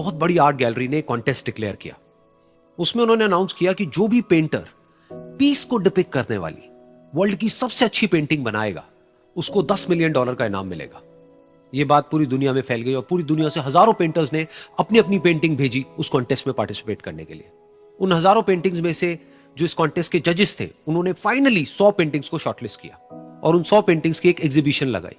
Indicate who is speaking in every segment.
Speaker 1: बहुत बड़ी art gallery ने कॉन्टेस्ट डिक्लेयर किया। उसमें उन्होंने अनाउंस किया कि जो भी पेंटर पीस को डिपिक्ट करने वाली वर्ल्ड की सबसे अच्छी पेंटिंग बनाएगा उसको $10 मिलियन का इनाम मिलेगा। यह बात पूरी दुनिया में फैल गई और पूरी दुनिया से हजारों पेंटर्स ने अपनी अपनी पेंटिंग भेजी उस कॉन्टेस्ट में पार्टिसिपेट करने के लिए। उन हजारों पेंटिंग्स में से जो इस कॉन्टेस्ट के जजेस थे उन्होंने फाइनली 100 पेंटिंग्स को शॉर्टलिस्ट किया और उन 100 पेंटिंग्स की एक एग्जीबिशन लगाई।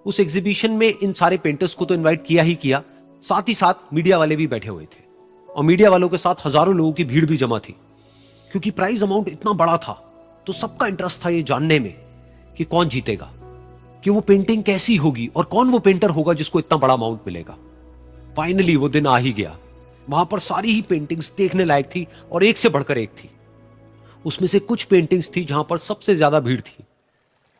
Speaker 1: उस एग्जीबिशन में इन सारे पेंटर्स को तो इनवाइट किया ही किया, साथ ही साथ मीडिया वाले भी बैठे हुए थे और मीडिया वालों के साथ हजारों लोगों की भीड़ भी जमा थी। क्योंकि प्राइज अमाउंट इतना बड़ा था तो सबका इंटरेस्ट था ये जानने में कि कौन जीतेगा, कि वो पेंटिंग कैसी होगी और कौन वो पेंटर होगा जिसको इतना बड़ा अमाउंट मिलेगा। फाइनली वो दिन आ ही गया। वहां पर सारी ही पेंटिंग्स देखने लायक थी और एक से बढ़कर एक थी। उसमें से कुछ पेंटिंग्स थी जहां पर सबसे ज्यादा भीड़ थी।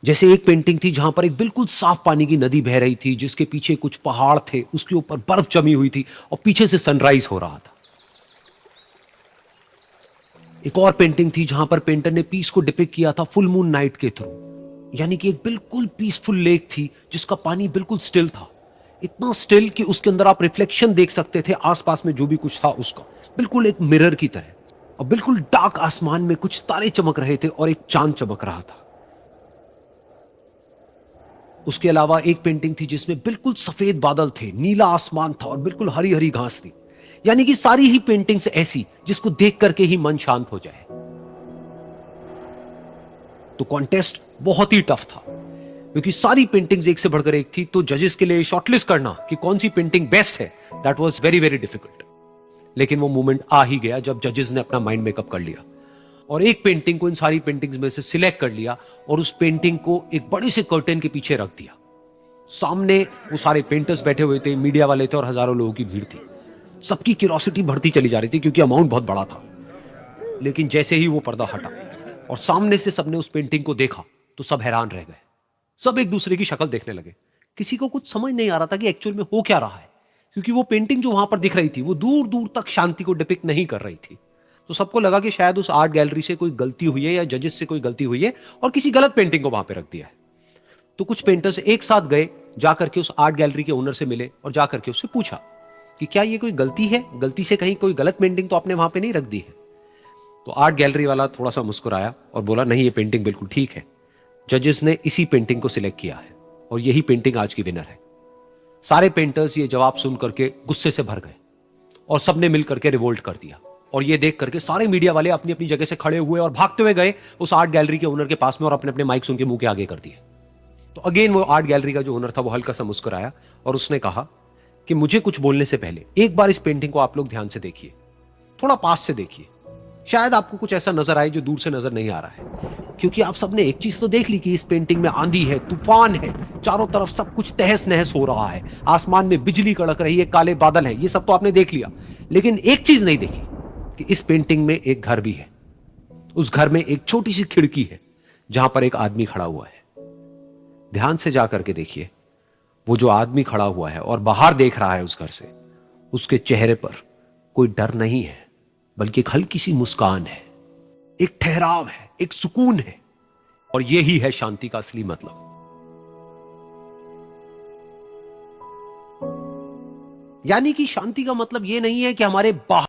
Speaker 1: जैसे एक पेंटिंग थी जहां पर एक बिल्कुल साफ पानी की नदी बह रही थी, जिसके पीछे कुछ पहाड़ थे, उसके ऊपर बर्फ जमी हुई थी और पीछे से सनराइज हो रहा था। एक और पेंटिंग थी जहां पर पेंटर ने पीस को डिपिक्ट किया था फुल मून नाइट के थ्रू, यानी कि एक बिल्कुल पीसफुल लेक थी जिसका पानी बिल्कुल स्टिल था, इतना स्टिल कि उसके अंदर आप रिफ्लेक्शन देख सकते थे आसपास में जो भी कुछ था उसका, बिल्कुल एक मिरर की तरह। और बिल्कुल डार्क आसमान में कुछ तारे चमक रहे थे और एक चांद चमक रहा था। उसके अलावा एक पेंटिंग थी जिसमें बिल्कुल सफेद बादल थे, नीला आसमान था और बिल्कुल हरी हरी घास थी। यानी कि सारी ही पेंटिंग्स ऐसी जिसको देख करके ही मन शांत हो जाए। तो कॉन्टेस्ट बहुत ही टफ था क्योंकि सारी पेंटिंग्स एक से बढ़कर एक थी। तो जजेस के लिए शॉर्टलिस्ट करना कि कौन सी पेंटिंग बेस्ट है, that was very very difficult. लेकिन वो मोमेंट आ ही गया जब जजेस ने अपना माइंड मेकअप कर लिया और एक पेंटिंग को इन सारी पेंटिंग्स में से सिलेक्ट कर लिया और उस पेंटिंग को एक बड़े से कर्टेन के पीछे रख दिया। सामने वो सारे पेंटर्स बैठे हुए थे, मीडिया वाले थे और हजारों लोगों की भीड़ थी। सबकी क्यूरियोसिटी बढ़ती चली जा रही थी क्योंकि अमाउंट बहुत बड़ा था। लेकिन जैसे ही वो पर्दा हटा और सामने से सबने उस पेंटिंग को देखा तो सब हैरान रह गए। सब एक दूसरे की शक्ल देखने लगे। किसी को कुछ समझ नहीं आ रहा था कि एक्चुअल में हो क्या रहा है, क्योंकि वो पेंटिंग जो वहां पर दिख रही थी वो दूर दूर तक शांति को डिपिक्ट नहीं कर रही थी। तो सबको लगा कि शायद उस आर्ट गैलरी से कोई गलती हुई है या जजेस से कोई गलती हुई है और किसी गलत पेंटिंग को वहां पे रख दिया है। तो कुछ पेंटर्स एक साथ गए, जाकर के उस आर्ट गैलरी के ओनर से मिले और जाकर के उससे पूछा कि क्या ये कोई गलती है, गलती से कहीं कोई गलत पेंटिंग तो आपने वहां पे नहीं रख दी है। तो आर्ट गैलरी वाला थोड़ा सा मुस्कुराया और बोला नहीं, ये पेंटिंग बिल्कुल ठीक है। जजेस ने इसी पेंटिंग को सिलेक्ट किया है और यही पेंटिंग आज की विनर है। सारे पेंटर्स ये जवाब सुन करके गुस्से से भर गए और सबने मिल करके रिवोल्ट कर दिया। और ये देख करके सारे मीडिया वाले अपनी अपनी जगह से खड़े हुए और भागते हुए गए उस आर्ट गैलरी के ओनर के पास में और अपने अपने माइक्स उनके मुंह के आगे कर दिए। तो अगेन वो आर्ट गैलरी का जो ओनर था वो हल्का सा मुस्कुराया और उसने कहा कि मुझे कुछ बोलने से पहले एक बार इस पेंटिंग को आप लोग ध्यान से देखिए, थोड़ा पास से देखिए, शायद आपको कुछ ऐसा नजर आए जो दूर से नजर नहीं आ रहा है। क्योंकि आप सबने एक चीज तो देख ली कि इस पेंटिंग में आंधी है, तूफान है, चारों तरफ सब कुछ तहस नहस हो रहा है, आसमान में बिजली कड़क रही है, काले बादल हैं, ये सब तो आपने देख लिया। लेकिन एक चीज नहीं देखी कि इस पेंटिंग में एक घर भी है। उस घर में एक छोटी सी खिड़की है जहां पर एक आदमी खड़ा हुआ है। ध्यान से जाकर के देखिए, वो जो आदमी खड़ा हुआ है और बाहर देख रहा है उस घर से, उसके चेहरे पर कोई डर नहीं है बल्कि एक हल्की सी मुस्कान है, एक ठहराव है, एक सुकून है। और यही है शांति का असली मतलब। यानी कि शांति का मतलब यह नहीं है कि हमारे बाहर